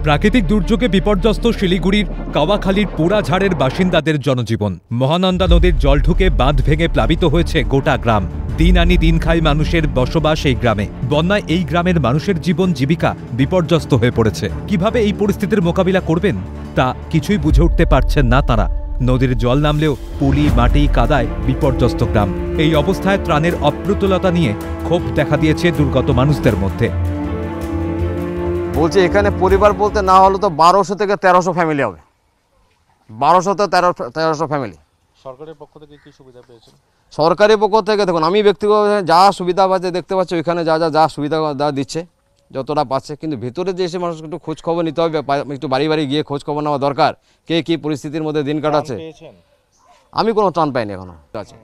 প্রাকৃতিক দুর্যোগে বিপর্যস্ত শিলিগুড়ির কাওয়াখালীর পোড়াঝাড়ের বাসিন্দাদের জনজীবন। মহানন্দা নদীর জল ঢুকে বাঁধ ভেঙে প্লাবিত হয়েছে গোটা গ্রাম। দিন আনি দিন খাই মানুষের বসবাস এই গ্রামে। বন্যায় এই গ্রামের মানুষের জীবন জীবিকা বিপর্যস্ত হয়ে পড়েছে। কিভাবে এই পরিস্থিতির মোকাবিলা করবেন তা কিছুই বুঝে উঠতে পারছেন না তারা। নদীর জল নামলেও পুলি মাটি কাদায় বিপর্যস্ত গ্রাম। এই অবস্থায় ত্রাণের অপ্রতুলতা নিয়ে ক্ষোভ দেখা দিয়েছে দুর্গত মানুষদের মধ্যে। বলছে এখানে পরিবার বলতে না হলো তো 1200 থেকে 1300 ফ্যামিলি হবে। 1200 থেকে 1300 ফ্যামিলি। সরকারের পক্ষ থেকে কি সুবিধা পেয়েছেন? সরকারি পক্ষ থেকে দেখুন, আমি ব্যক্তিগত যা সুবিধা পাচ্ছে দেখতে পাচ্ছি, ওইখানে যা সুবিধা দিচ্ছে যতটা পাচ্ছে, কিন্তু ভিতরে যে এসে মানুষকে একটু খোঁজ খবর নিতে হবে, একটু বাড়ি বাড়ি গিয়ে খোঁজ খবর নেওয়া দরকার, কে কী পরিস্থিতির মধ্যে দিন কাটাচ্ছে। আমি কোনো ত্রাণ পাইনি এখনো। আছে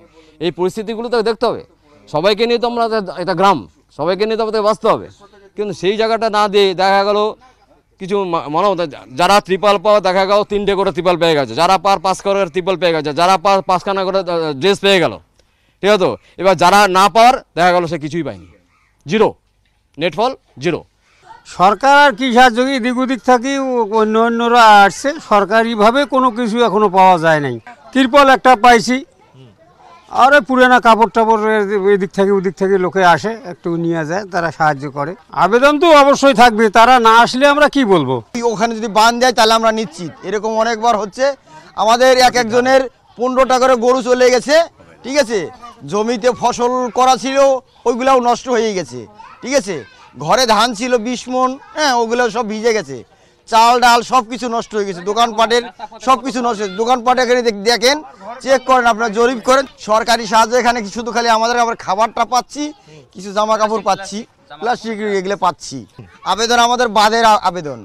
এই পরিস্থিতিগুলো তো দেখতে হবে, সবাইকে নিয়ে তো আমরা, এটা গ্রাম, সবাইকে নিয়ে তো আমাদের বাঁচতে হবে। কিন্তু সেই জায়গাটা না দিয়ে দেখা গেল কিছু যারা ত্রিপাল পাওয়া দেখা গেল 3টে করে ত্রিপাল পেয়ে গেছে, যারা পার 5 করে ত্রিপাল পেয়ে গেছে, যারা পার 5খানা করে ড্রেস পেয়ে গেল, ঠিক আছে। এবার যারা না পাওয়ার দেখা গেল সে কিছুই পায়নি, জিরো, নেটফল জিরো। সরকার আর কি সাহায্য, দিক ওদিক থাকি অন্যরা আসছে, সরকারিভাবে কোনো কিছু এখনো পাওয়া যায় নাই। ত্রিপল একটা পাইছি, আর পুরানা কাপড় টাপড় এদিক থেকে ওদিক থেকে লোকে আসে, একটু নিয়ে যায়, তারা সাহায্য করে। আবেদন তো অবশ্যই থাকবে, তারা না আসলে আমরা কি বলবো। ওখানে যদি বান দেয় তাহলে আমরা নিশ্চিত। এরকম অনেকবার হচ্ছে, আমাদের একজনের 15টা করে গরু চলে গেছে, ঠিক আছে। জমিতে ফসল করা ছিল, ওইগুলাও নষ্ট হয়ে গেছে, ঠিক আছে। ঘরে ধান ছিল 20 মণ, হ্যাঁ, ওগুলো সব ভিজে গেছে। চাল ডাল সব কিছু নষ্ট হয়ে গেছে, দোকানপাটের সব কিছু নষ্ট হয়েছে। দোকানপাটে এখানে দেখেন, চেক করেন, আপনারা জরিপ করেন। সরকারি সাহায্য এখানে শুধু খালি আমাদের আবার খাবারটা পাচ্ছি, কিছু জামা কাপড় পাচ্ছি, প্লাস্টিক এগুলো পাচ্ছি। আবেদন আমাদের বাঁধের আবেদন,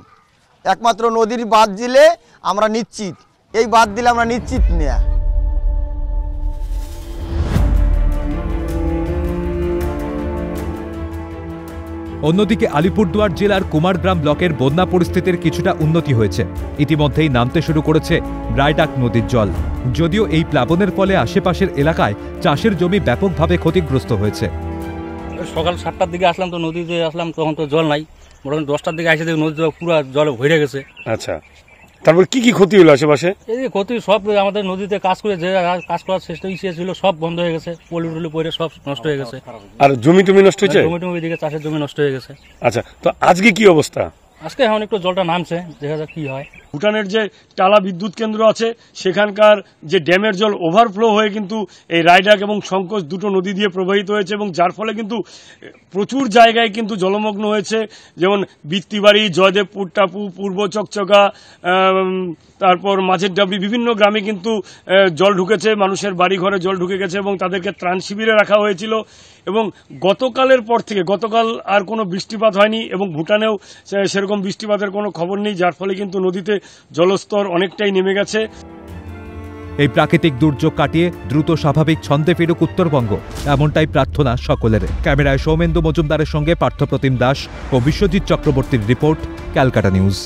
একমাত্র নদীর বাঁধ দিলে আমরা নিশ্চিত, এই বাঁধ দিলে আমরা নিশ্চিত নেয়া। অন্যদিকে আলিপুরদুয়ার জেলার কুমারগ্রাম ব্লকের বন্যা পরিস্থিতির কিছুটা উন্নতি হয়েছে। ইতিমধ্যেই নামতে শুরু করেছে রায়ডাক নদীর জল। যদিও এই প্লাবনের ফলে আশেপাশের এলাকায় চাষের জমি ব্যাপকভাবে ক্ষতিগ্রস্ত হয়েছে। সকাল 7টার দিকে আসলাম, তো নদীতে আসলাম, তখন তো জল নাই। মোটামুটি 10টার দিকে আসে দেখি নদী পুরো জলে ভরে গেছে। আচ্ছা, তারপর কি কি ক্ষতি হলো আশেপাশে? এই যে ক্ষতি সব, আমাদের নদীতে কাজ করে যে কাজ করার চেষ্টা ছিল সব বন্ধ হয়ে গেছে, পলি টলি পরে সব নষ্ট হয়ে গেছে। আর জমি টমি নষ্ট হয়েছে? জমি টমি দিকে চাষের জমি নষ্ট হয়ে গেছে। আচ্ছা, তো আজকে কি অবস্থা? আজকে এখন একটু জলটা নামছে, দেখা যাক কি হয়। ভুটানের যে টালা বিদ্যুৎ কেন্দ্র আছে, সেখানকার যে ড্যামের জল ওভারফ্লো হয়ে কিন্তু এই রায়ডাক এবং সংকোচ দুটো নদী দিয়ে প্রবাহিত হয়েছে, এবং যার ফলে কিন্তু প্রচুর জায়গায় কিন্তু জলমগ্ন হয়েছে। যেমন বৃত্তিবাড়ি, জয়দেবপুর টাপু, পূর্ব চকচকা, তারপর মাঝের ডাবরি, বিভিন্ন গ্রামে কিন্তু জল ঢুকেছে, মানুষের বাড়ি ঘরে জল ঢুকে গেছে, এবং তাদেরকে ত্রাণ শিবিরে রাখা হয়েছিল। এবং গতকালের পর থেকে, গতকাল আর কোনো বৃষ্টিপাত হয়নি, এবং ভুটানেও সেরকম বৃষ্টিপাতের কোনো খবর নেই, যার ফলে কিন্তু নদীতে জলস্তর অনেকটাই নেমে গেছে। এই প্রাকৃতিক দুর্যোগ কাটিয়ে দ্রুত স্বাভাবিক ছন্দে ফিরুক উত্তরবঙ্গ, এমনটাই প্রার্থনা সকলের। ক্যামেরায় সৌমেন্দু মজুমদারের সঙ্গে পার্থপ্রতিম দাস ও বিশ্বজিৎ চক্রবর্তীর রিপোর্ট, ক্যালকাটা নিউজ।